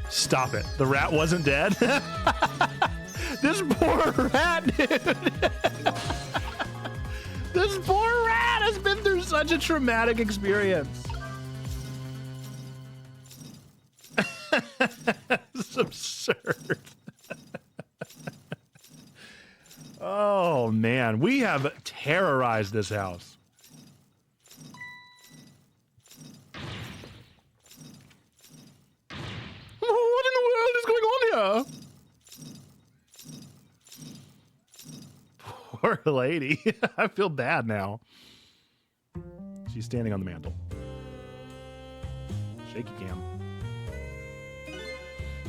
Stop it. The rat wasn't dead? This poor rat, dude. This poor rat has been through such a traumatic experience. It's absurd. Oh, man. We have terrorized this house. What in the world is going on here? Poor lady. I feel bad now. She's standing on the mantle. Shaky cam.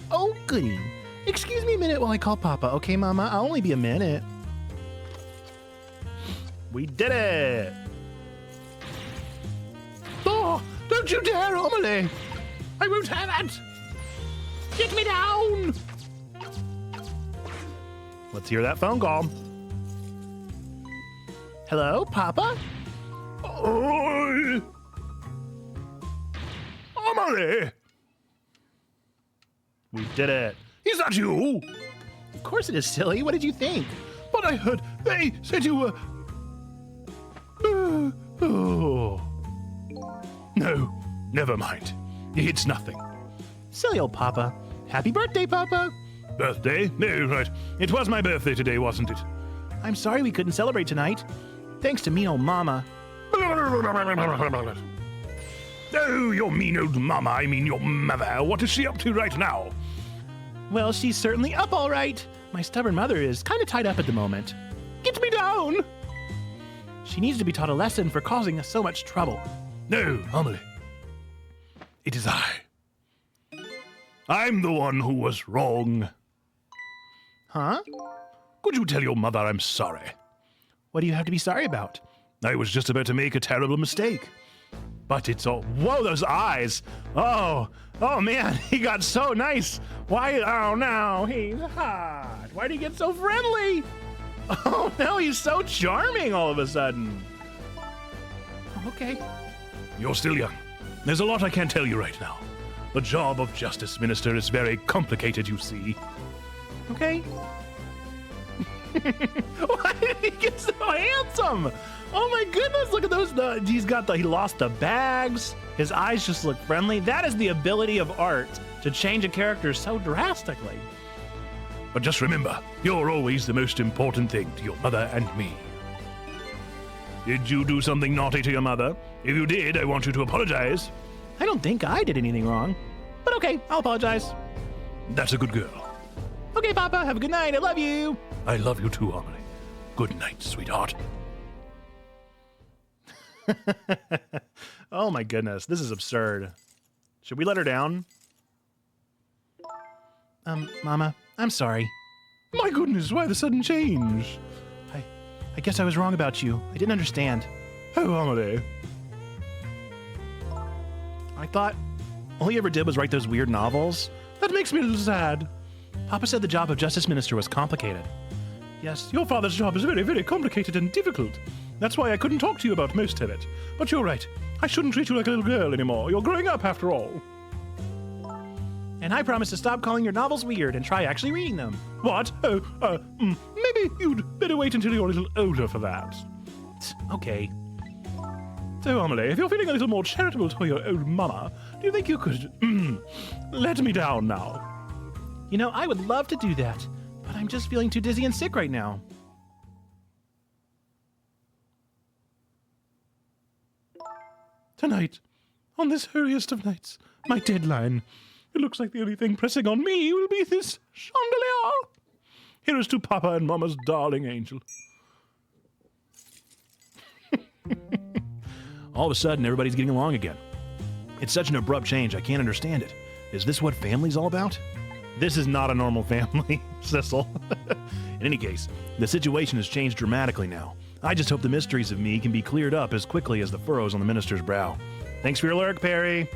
Oh, goody. Excuse me a minute while I call Papa. Okay, Mama? I'll only be a minute. We did it! Oh, don't you dare, Amelie! I won't have it! Get me down! Let's hear that phone call. Hello, Papa? Oh, Amelie! We did it. Is that you? Of course it is, silly. What did you think? But I heard they said you were... oh. No, never mind. It's nothing. Silly old Papa. Happy birthday, Papa. Birthday? No, right. It was my birthday today, wasn't it? I'm sorry we couldn't celebrate tonight. Thanks to mean old Mama. Oh, your mean old Mama. I mean your mother. What is she up to right now? Well, she's certainly up all right. My stubborn mother is kind of tied up at the moment. Get me down! She needs to be taught a lesson for causing us so much trouble. No, Amelie. It is I. I'm the one who was wrong. Huh? Could you tell your mother I'm sorry? What do you have to be sorry about? I was just about to make a terrible mistake. But it's all... Whoa, those eyes! Oh man, he got so nice. Why? Oh no, he's hot. Why did he get so friendly? Oh no, he's so charming all of a sudden. Okay. You're still young. There's a lot I can't tell you right now. The job of Justice Minister is very complicated, you see. Okay. Why did he get so handsome? Oh my goodness, look at those. He lost the bags. His eyes just look friendly. That is the ability of art to change a character so drastically. But just remember, you're always the most important thing to your mother and me. Did you do something naughty to your mother? If you did, I want you to apologize. I don't think I did anything wrong. But okay, I'll apologize. That's a good girl. Okay, Papa, have a good night. I love you. I love you too, Amelie. Good night, sweetheart. Oh my goodness, this is absurd. Should we let her down? Mama, I'm sorry. My goodness, why the sudden change? I guess I was wrong about you. I didn't understand. Oh, Amelie. I thought all you ever did was write those weird novels. That makes me a little sad. Papa said the job of Justice Minister was complicated. Yes, your father's job is very, very complicated and difficult. That's why I couldn't talk to you about most of it. But you're right. I shouldn't treat you like a little girl anymore. You're growing up after all. And I promise to stop calling your novels weird and try actually reading them. What? Maybe you'd better wait until you're a little older for that. Okay. So, Amelie, if you're feeling a little more charitable to your old mama, do you think you could, let me down now? You know, I would love to do that, but I'm just feeling too dizzy and sick right now. Tonight, on this holiest of nights, my deadline. It looks like the only thing pressing on me will be this chandelier. Here is to Papa and Mama's darling angel. All of a sudden, everybody's getting along again. It's such an abrupt change, I can't understand it. Is this what family's all about? This is not a normal family, Cecil. In any case, the situation has changed dramatically now. I just hope the mysteries of me can be cleared up as quickly as the furrows on the minister's brow. Thanks for your lurk, Perry.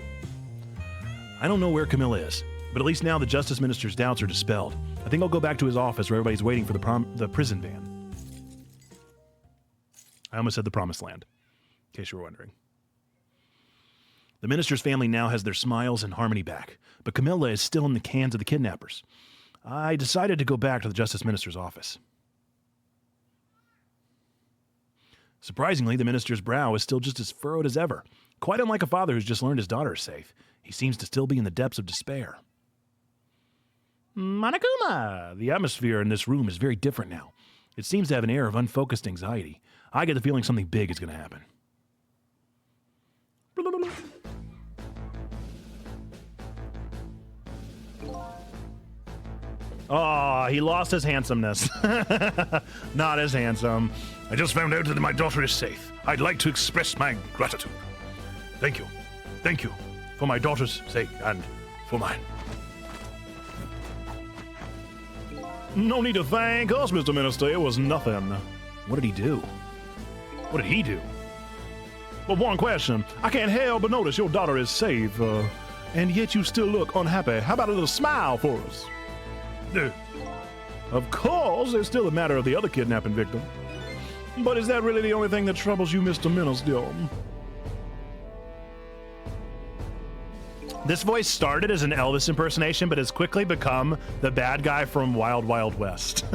I don't know where Camilla is, but at least now the Justice Minister's doubts are dispelled. I think I'll go back to his office where everybody's waiting for the prison van. I almost said the promised land, in case you were wondering. The minister's family now has their smiles and harmony back, but Camilla is still in the hands of the kidnappers. I decided to go back to the justice minister's office. Surprisingly, the minister's brow is still just as furrowed as ever. Quite unlike a father who's just learned his daughter is safe, he seems to still be in the depths of despair. Monokuma! The atmosphere in this room is very different now. It seems to have an air of unfocused anxiety. I get the feeling something big is going to happen. Oh, he lost his handsomeness. Not as handsome. I just found out that my daughter is safe. I'd like to express my gratitude. Thank you. Thank you. For my daughter's sake and for mine. No need to thank us, Mr. Minister. It was nothing. What did he do? What did he do? Well, one question. I can't help but notice your daughter is safe, and yet you still look unhappy. How about a little smile for us? Of course, there's still a matter of the other kidnapping victim. But is that really the only thing that troubles you, Mr. Minister? This voice started as an Elvis impersonation, but has quickly become the bad guy from Wild Wild West.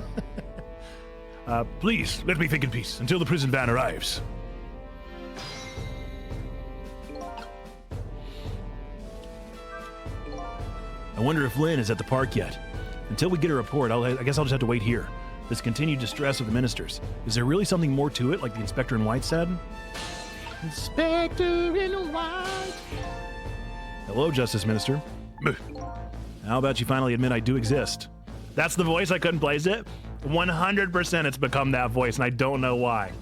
Please, let me think in peace until the prison van arrives. I wonder if Lynn is at the park yet. Until we get a report, I guess I'll just have to wait here. This continued distress of the ministers. Is there really something more to it, like the Inspector in White said? Inspector in White. Hello, Justice Minister. How about you finally admit I do exist? That's the voice, I couldn't place it? 100% it's become that voice, and I don't know why.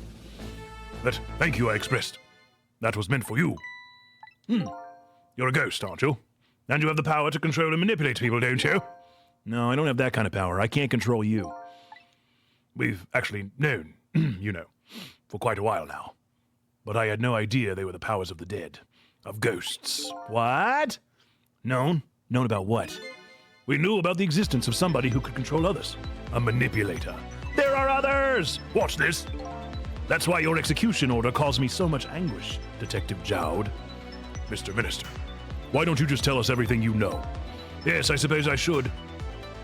But thank you I expressed. That was meant for you. You're a ghost, aren't you? And you have the power to control and manipulate people, don't you? No, I don't have that kind of power. I can't control you. We've actually known, you know, for quite a while now. But I had no idea they were the powers of the dead. Of ghosts. What? Known? Known about what? We knew about the existence of somebody who could control others. A manipulator. There are others! Watch this. That's why your execution order caused me so much anguish, Detective Jowd. Mr. Minister, why don't you just tell us everything you know? Yes, I suppose I should.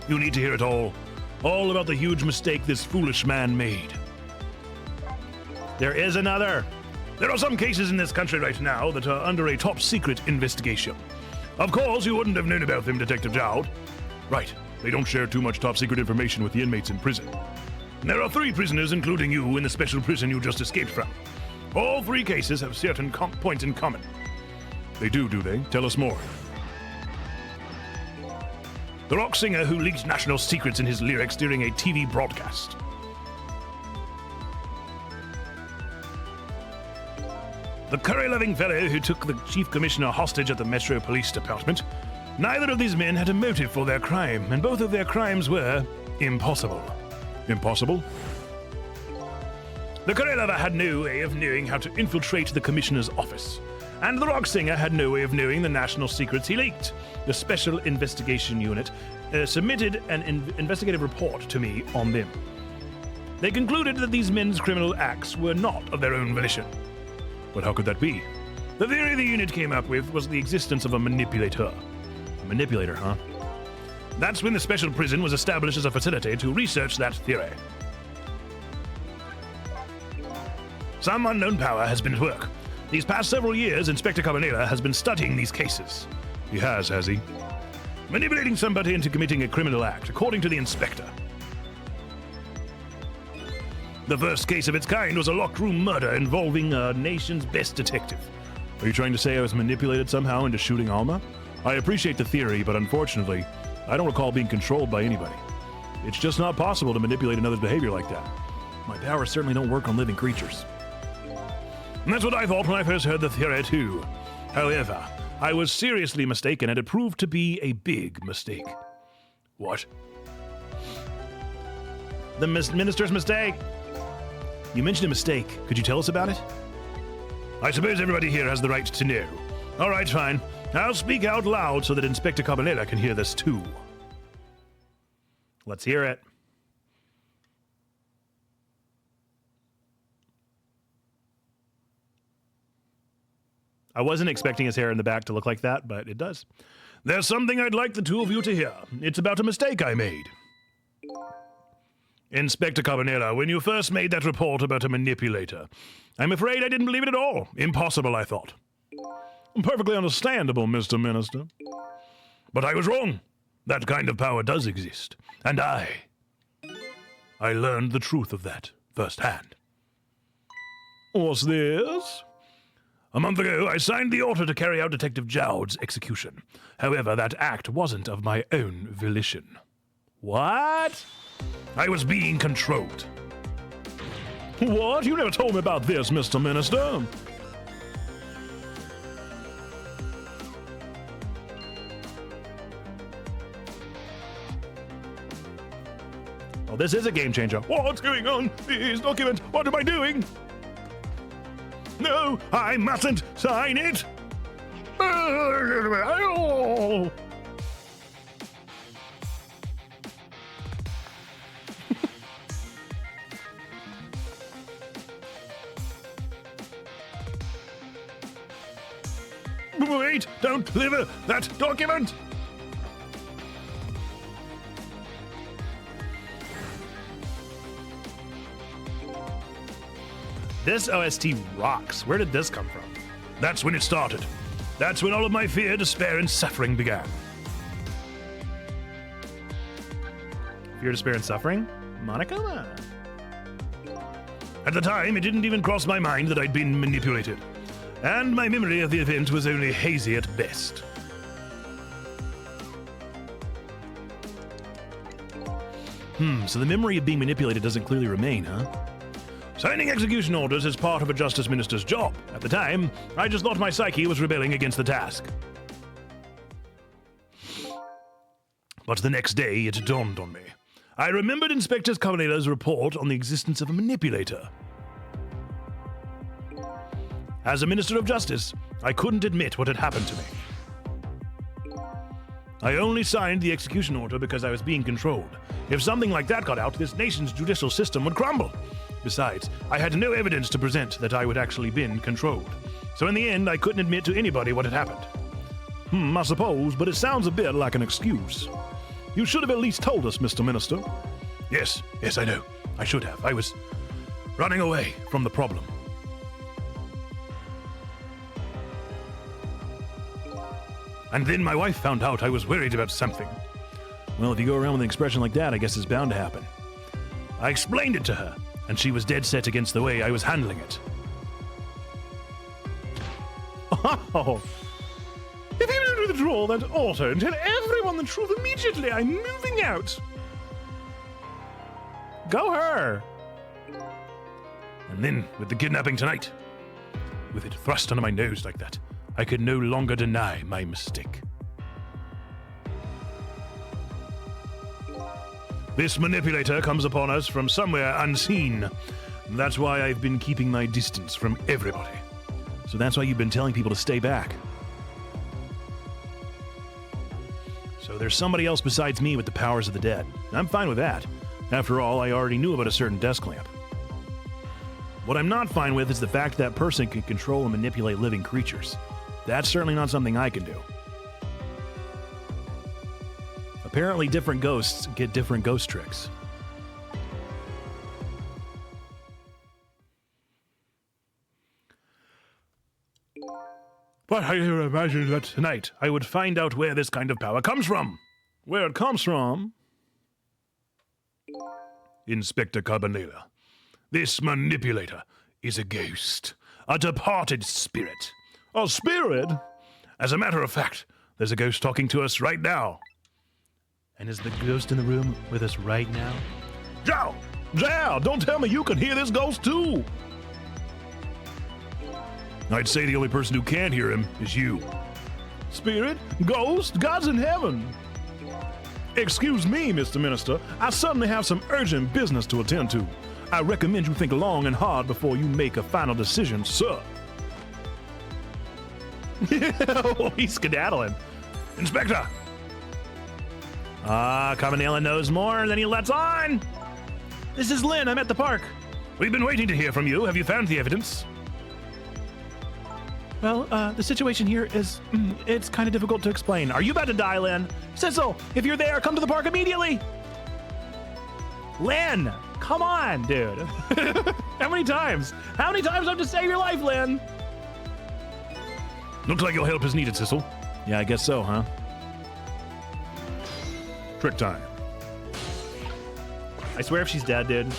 You need to hear it all. All about the huge mistake this foolish man made. There is another. There are some cases in this country right now that are under a top-secret investigation. Of course, you wouldn't have known about them, Detective Jowd. Right. They don't share too much top-secret information with the inmates in prison. And there are 3 prisoners, including you, in the special prison you just escaped from. All 3 cases have certain points in common. They do they? Tell us more. The rock singer who leaked national secrets in his lyrics during a TV broadcast. The curry-loving fellow who took the chief commissioner hostage at the Metro Police Department. Neither of these men had a motive for their crime, and both of their crimes were impossible. Impossible? The curry lover had no way of knowing how to infiltrate the commissioner's office, and the rock singer had no way of knowing the national secrets he leaked. The Special Investigation Unit submitted an investigative report to me on them. They concluded that these men's criminal acts were not of their own volition. But how could that be? The theory the unit came up with was the existence of a manipulator. A manipulator, huh? That's when the special prison was established as a facility to research that theory. Some unknown power has been at work. These past several years, Inspector Cabanera has been studying these cases. He has he? Manipulating somebody into committing a criminal act, according to the inspector. The first case of its kind was a locked room murder involving a nation's best detective. Are you trying to say I was manipulated somehow into shooting Alma? I appreciate the theory, but unfortunately, I don't recall being controlled by anybody. It's just not possible to manipulate another's behavior like that. My powers certainly don't work on living creatures. And that's what I thought when I first heard the theory too. However, I was seriously mistaken, and it proved to be a big mistake. What? The minister's mistake? You mentioned a mistake. Could you tell us about it? I suppose everybody here has the right to know. All right, fine. I'll speak out loud so that Inspector Cabanera can hear this too. Let's hear it. I wasn't expecting his hair in the back to look like that, but it does. There's something I'd like the two of you to hear. It's about a mistake I made. Inspector Carbonera, when you first made that report about a manipulator, I'm afraid I didn't believe it at all. Impossible, I thought. Perfectly understandable, Mr. Minister. But I was wrong. That kind of power does exist. And I learned the truth of that firsthand. What's this? A month ago, I signed the order to carry out Detective Jowd's execution. However, that act wasn't of my own volition. What? I was being controlled. What? You never told me about this, Mr. Minister. Oh, this is a game changer. What's going on? This document, what am I doing? No, I mustn't sign it. Oh. Wait, don't deliver that document. This OST rocks. Where did this come from? That's when it started. That's when all of my fear, despair, and suffering began. Fear, despair, and suffering? Monica? At the time, it didn't even cross my mind that I'd been manipulated. And my memory of the event was only hazy at best. So the memory of being manipulated doesn't clearly remain, huh? Signing execution orders is part of a justice minister's job. At the time, I just thought my psyche was rebelling against the task. But the next day, it dawned on me. I remembered Inspector Carbonera's report on the existence of a manipulator. As a Minister of Justice, I couldn't admit what had happened to me. I only signed the execution order because I was being controlled. If something like that got out, this nation's judicial system would crumble. Besides, I had no evidence to present that I would actually been controlled. So in the end, I couldn't admit to anybody what had happened. I suppose, but it sounds a bit like an excuse. You should have at least told us, Mr. Minister. Yes, I know. I should have. I was running away from the problem. And then my wife found out I was worried about something. Well, if you go around with an expression like that, I guess it's bound to happen. I explained it to her, and she was dead set against the way I was handling it. Oh! If you don't withdraw that order and tell everyone the truth immediately, I'm moving out! Go her! And then, with the kidnapping tonight, with it thrust under my nose like that, I could no longer deny my mistake. This manipulator comes upon us from somewhere unseen. That's why I've been keeping my distance from everybody. So that's why you've been telling people to stay back. So there's somebody else besides me with the powers of the dead. I'm fine with that. After all, I already knew about a certain desk lamp. What I'm not fine with is the fact that person can control and manipulate living creatures. That's certainly not something I can do. Apparently different ghosts get different ghost tricks. But I imagine that tonight I would find out where this kind of power comes from. Where it comes from? Inspector Carbonera. This manipulator is a ghost. A departed spirit. A spirit? As a matter of fact, there's a ghost talking to us right now. And is the ghost in the room with us right now? Jow! Jow! Don't tell me you can hear this ghost too! I'd say the only person who can hear him is you. Spirit? Ghost? God's in heaven! Excuse me, Mr. Minister. I suddenly have some urgent business to attend to. I recommend you think long and hard before you make a final decision, sir. Oh, he's skedaddling. Inspector! Carbonella knows more than he lets on. This is Lynn. I'm at the park. We've been waiting to hear from you. Have you found the evidence? Well, the situation here is, it's kind of difficult to explain. Are you about to die, Lynn? Sissel, if you're there, come to the park immediately. Lynn, come on, dude. How many times? How many times do I have to save your life, Lynn? Looks like your help is needed, Sissel. Yeah, I guess so, huh? Trick time. I swear if she's dead, dude.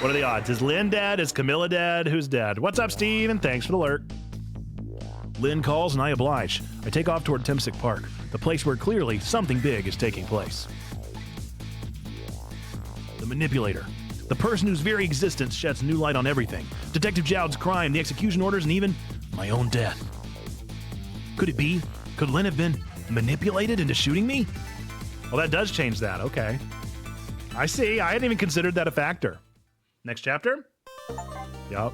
What are the odds? Is Lynn dead? Is Camilla dead? Who's dead? What's up, Steve? And thanks for the alert. Lynn calls and I oblige. I take off toward Timsick Park, the place where clearly something big is taking place. The manipulator. The person whose very existence sheds new light on everything. Detective Jowd's crime, the execution orders, and even my own death. Could it be? Could Lynn have been manipulated into shooting me? Well, that does change that. Okay. I see. I hadn't even considered that a factor. Next chapter? Yup.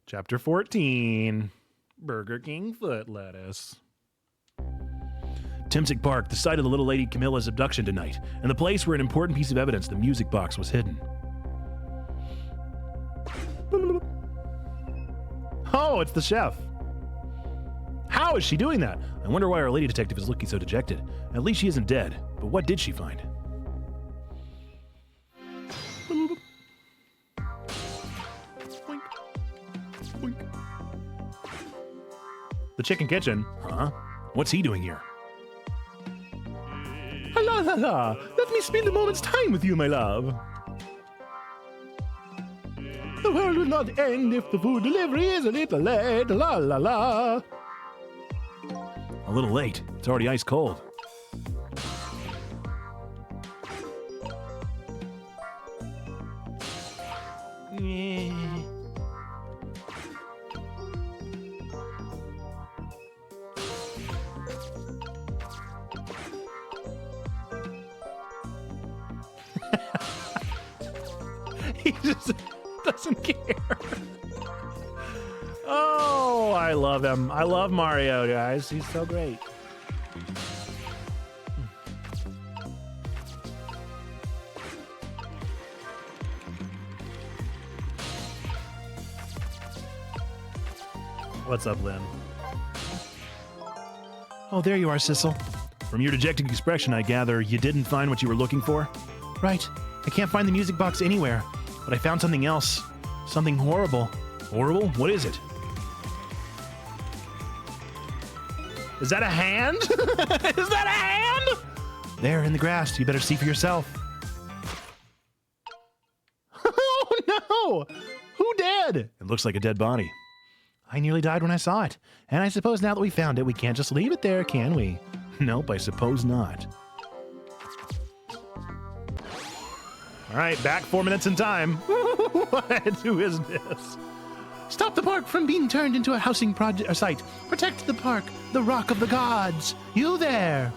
Chapter 14. Burger King foot lettuce. Timsick Park, the site of the little lady Camilla's abduction tonight, and the place where an important piece of evidence, the music box, was hidden. Oh, it's the chef. How is she doing that? I wonder why our lady detective is looking so dejected. At least she isn't dead. But what did she find? Boink. Boink. The chicken kitchen? Huh? What's he doing here? La la la! Let me spend a moment's time with you, my love. The world will not end if the food delivery is a little late. La la la. A little late. It's already ice cold. He just doesn't care. Oh, I love him. I love Mario, guys. He's so great. What's up, Lynn? Oh, there you are, Sissel. From your dejected expression, I gather you didn't find what you were looking for? Right. I can't find the music box anywhere, but I found something else. Something horrible. Horrible? What is it? Is that a hand? Is that a hand? There in the grass. You better see for yourself. Oh, no! Who did? It looks like a dead body. I nearly died when I saw it. And I suppose now that we found it, we can't just leave it there, can we? Nope, I suppose not. All right, back 4 minutes in time. What? Who is this? Stop the park from being turned into a housing site. Protect the park, the rock of the gods. You there?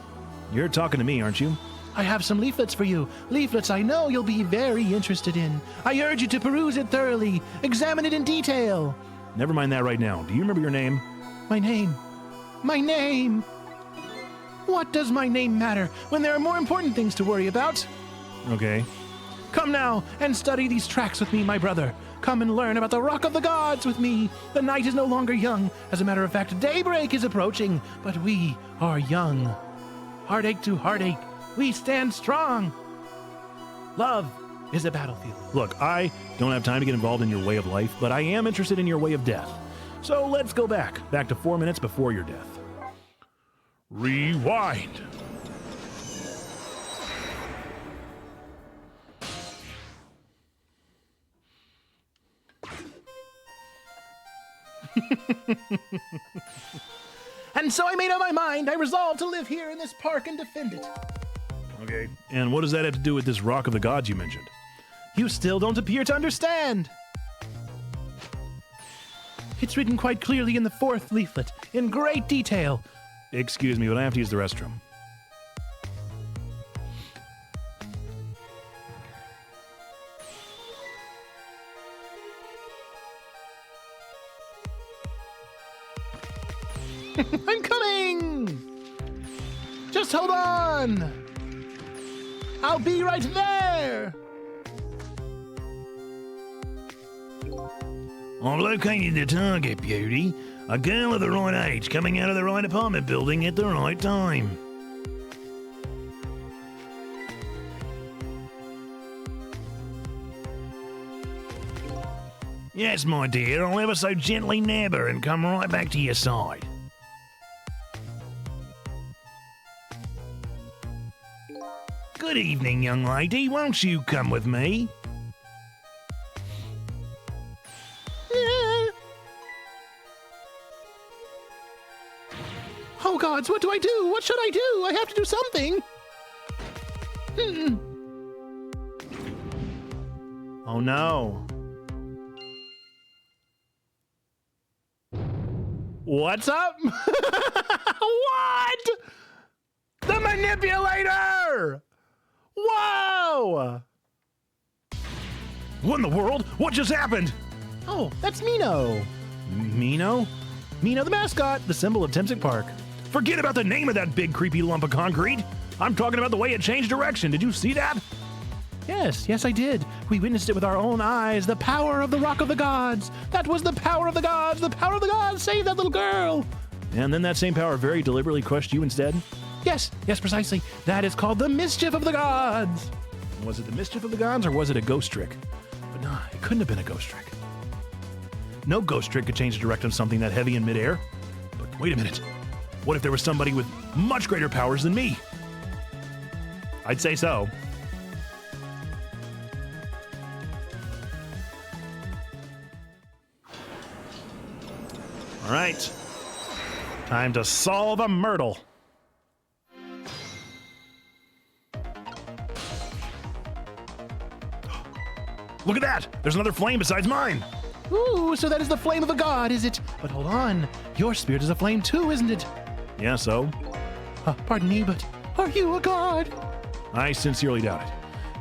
You're talking to me, aren't you? I have some leaflets for you. Leaflets I know you'll be very interested in. I urge you to peruse it thoroughly. Examine it in detail. Never mind that right now. Do you remember your name? My name. My name. What does my name matter when there are more important things to worry about? Okay. Come now and study these tracks with me, my brother. Come and learn about the Rock of the Gods with me. The night is no longer young. As a matter of fact, daybreak is approaching, but we are young. Heartache to heartache, we stand strong. Love is a battlefield. Look, I don't have time to get involved in your way of life, but I am interested in your way of death. So let's go back to 4 minutes before your death. Rewind. And so I made up my mind. I resolved to live here in this park and defend it. Okay. And what does that have to do with this Rock of the Gods you mentioned? You still don't appear to understand. It's written quite clearly in the 4th leaflet, in great detail. Excuse me, but I have to use the restroom. I'm coming! Just hold on! I'll be right there! I've located the target, Beauty. A girl of the right age coming out of the right apartment building at the right time. Yes, my dear, I'll ever so gently nab her and come right back to your side. Good evening, young lady. Won't you come with me? Oh gods, what do I do? What should I do? I have to do something. Oh no. What's up? What? The manipulator! Whoa! What in the world? What just happened? Oh, that's Mino. Mino? Mino the mascot, the symbol of Temsic Park. Forget about the name of that big creepy lump of concrete. I'm talking about the way it changed direction. Did you see that? Yes, I did. We witnessed it with our own eyes. The power of the Rock of the Gods. That was the power of the gods. The power of the gods saved that little girl. And then that same power very deliberately crushed you instead? Yes, precisely. That is called the mischief of the gods. Was it the mischief of the gods or was it a ghost trick? But no, it couldn't have been a ghost trick. No ghost trick could change the direction of something that heavy in midair. But wait a minute. What if there was somebody with much greater powers than me? I'd say so. All right. Time to solve a myrtle. Look at that! There's another flame besides mine! Ooh, so that is the flame of a god, is it? But hold on. Your spirit is a flame too, isn't it? Yeah, so? Pardon me, but are you a god? I sincerely doubt it.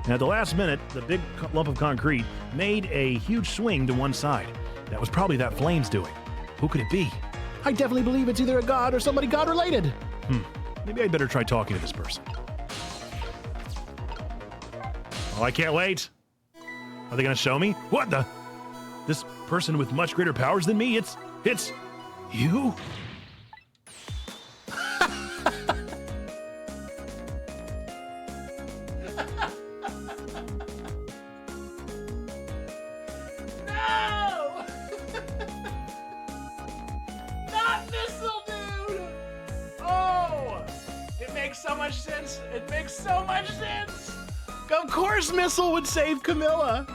And at the last minute, the big lump of concrete made a huge swing to one side. That was probably that flame's doing. Who could it be? I definitely believe it's either a god or somebody god-related. Maybe I'd better try talking to this person. Oh, I can't wait. Are they gonna show me? What the? This person with much greater powers than me, it's you? No! Not Missile, dude! Oh! It makes so much sense. It makes so much sense. Of course Missile would save Camilla.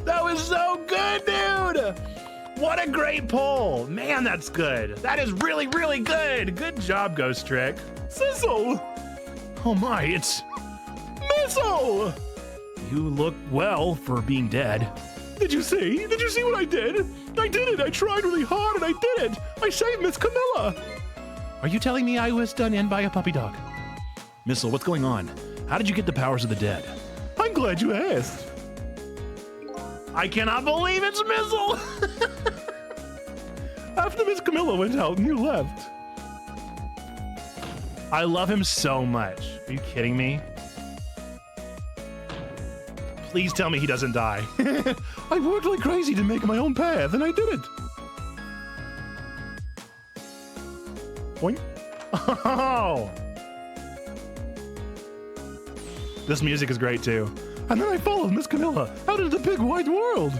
That was so good, dude! What a great pull! Man, that's good. That is really, really good. Good job, Ghost Trick. Sizzle! Oh my, it's Missile! you look well for being dead. Did you see? Did you see what I did? I did it! I tried really hard and I did it! I saved Miss Camilla! Are you telling me I was done in by a puppy dog? Missile, what's going on? How did you get the powers of the dead? I'm glad you asked. I cannot believe it's Missile! After Miss Camilla went out and you left. I love him so much. Are you kidding me? Please tell me he doesn't die. I worked like crazy to make my own path, and I did it. Boing. Oh! This music is great too. And then I followed Miss Camilla out into the big wide world.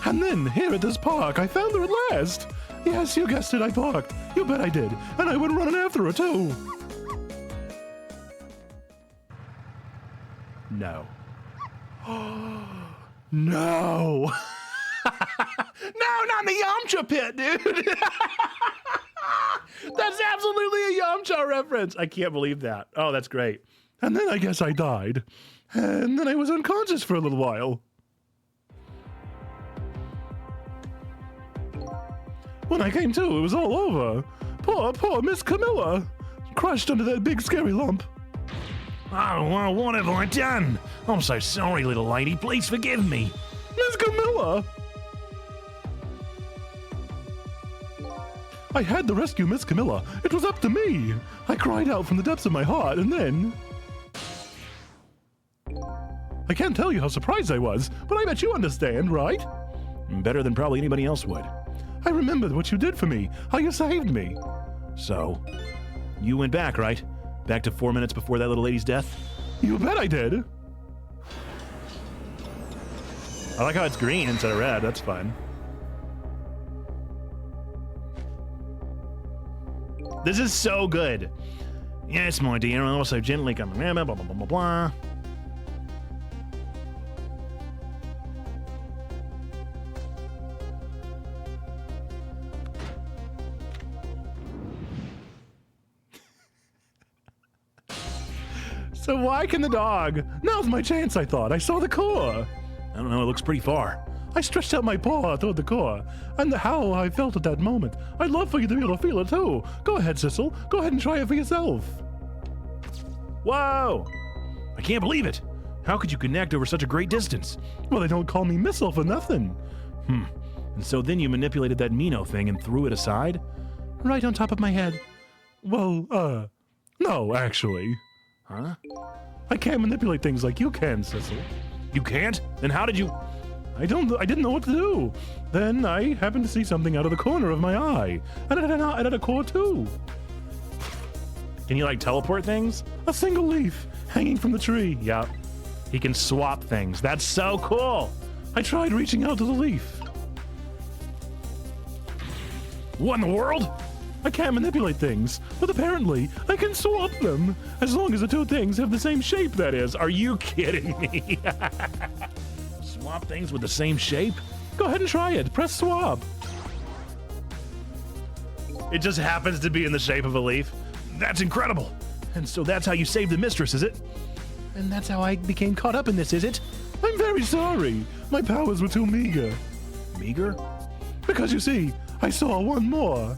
And then, here at this park, I found her at last. Yes, you guessed it, I barked. You bet I did. And I went running after her, too. No. No. No, not in the Yamcha pit, dude. That's absolutely a Yamcha reference. I can't believe that. Oh, that's great. And then I guess I died. And then I was unconscious for a little while. When I came to, it was all over. Poor Miss Camilla. crushed under that big scary lump. Oh, well, what have I done? I'm so sorry, little lady. Please forgive me. Miss Camilla! I had to rescue Miss Camilla. It was up to me. I cried out from the depths of my heart, and then... I can't tell you how surprised I was, but I bet you understand, right? Better than probably anybody else would. I remembered what you did for me, how you saved me. So, you went back, right? Back to 4 minutes before that little lady's death? You bet I did. I like how it's green instead of red. That's fun. This is so good. Yes, my dear, and also gently coming, blah, blah, blah, blah, blah. So why can the dog? Now's my chance, I thought. I saw the core. I don't know, it looks pretty far. I stretched out my paw toward the core, and how I felt at that moment. I'd love for you to be able to feel it too. Go ahead, Sissel. Go ahead and try it for yourself. Whoa! I can't believe it. How could you connect over such a great distance? Well, they don't call me Missile for nothing. And so then you manipulated that Mino thing and threw it aside? Right on top of my head. Well, no, actually. Huh? I can't manipulate things like you can, Sissel. You can't? Then how did you... I didn't know what to do. Then I happened to see something out of the corner of my eye. And it had a core too. Can you, like, teleport things? A single leaf hanging from the tree. Yep. He can swap things. That's so cool. I tried reaching out to the leaf. What in the world? I can't manipulate things, but apparently I can swap them. As long as the two things have the same shape, that is. Are you kidding me? Swap things with the same shape? Go ahead and try it. Press swap. It just happens to be in the shape of a leaf. That's incredible. And so that's how you saved the mistress, is it? And that's how I became caught up in this, is it? I'm very sorry. My powers were too meager. Meager? Because you see, I saw one more.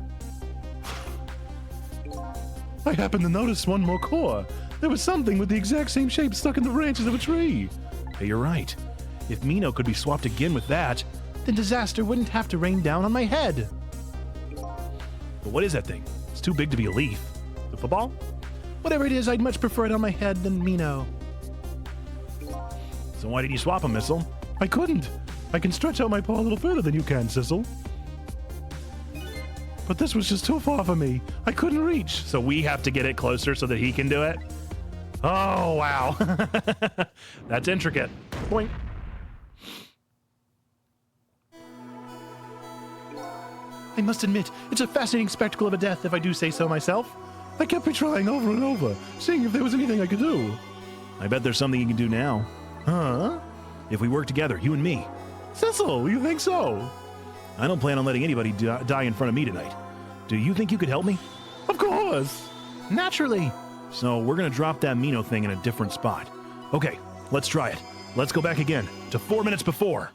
I happened to notice one more core. There was something with the exact same shape stuck in the branches of a tree. Hey, you're right. If Mino could be swapped again with that, then disaster wouldn't have to rain down on my head. But what is that thing? It's too big to be a leaf. The football? Whatever it is, I'd much prefer it on my head than Mino. So why did you swap him, Missile? I couldn't. I can stretch out my paw a little further than you can, Sissel. But this was just too far for me. I couldn't reach. So we have to get it closer so that he can do it? Oh, wow. That's intricate. Boink. I must admit, it's a fascinating spectacle of a death, if I do say so myself. I kept retrying over and over, seeing if there was anything I could do. I bet there's something you can do now. Huh? If we work together, you and me. Sissel, you think so? I don't plan on letting anybody die in front of me tonight. Do you think you could help me? Of course. Naturally. So we're going to drop that Mino thing in a different spot. Okay, let's try it. Let's go back again to 4 minutes before.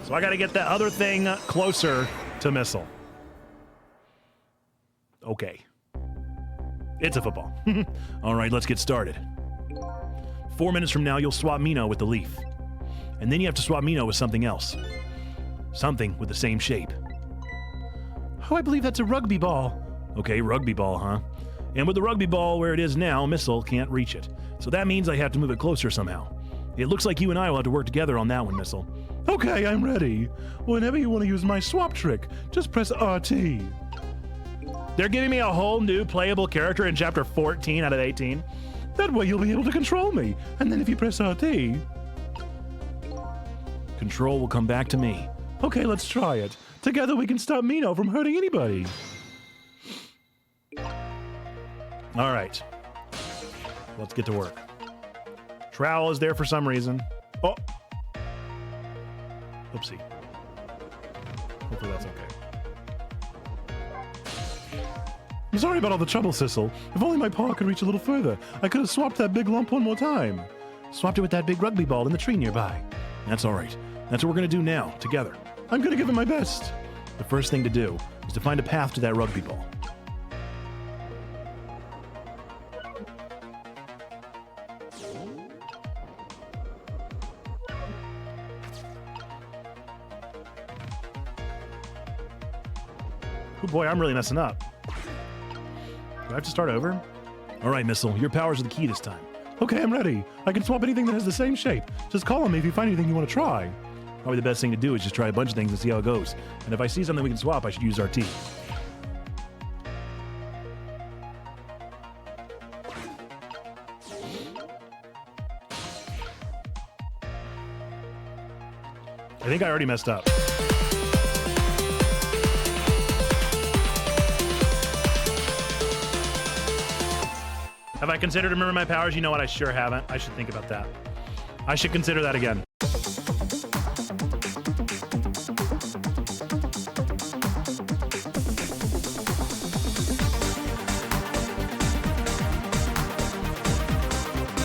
So I got to get that other thing closer to Missile. Okay. It's a football. All right, let's get started. 4 minutes from now, you'll swap Mino with the leaf. And then you have to swap Mino with something else. Something with the same shape. Oh, I believe that's a rugby ball. Okay, rugby ball, huh? And with the rugby ball where it is now, Missile can't reach it. So that means I have to move it closer somehow. It looks like you and I will have to work together on that one, Missile. Okay, I'm ready. Whenever you want to use my swap trick, just press RT. They're giving me a whole new playable character in chapter 14 out of 18. That way you'll be able to control me. And then if you press RT... control will come back to me. Okay, let's try it. Together we can stop Mino from hurting anybody. All right. Let's get to work. Trowel is there for some reason. Oh. Oopsie. Hopefully that's okay. I'm sorry about all the trouble, Sissel. If only my paw could reach a little further, I could have swapped that big lump one more time. Swapped it with that big rugby ball in the tree nearby. That's all right. That's what we're going to do now, together. I'm going to give it my best. The first thing to do is to find a path to that rugby ball. Oh boy, I'm really messing up. Do I have to start over? All right, Missile, your powers are the key this time. Okay, I'm ready. I can swap anything that has the same shape. Just call on me if you find anything you want to try. Probably the best thing to do is just try a bunch of things and see how it goes. And if I see something we can swap, I should use RT. I think I already messed up. Have I considered to remember my powers? You know what? I sure haven't. I should think about that. I should consider that again.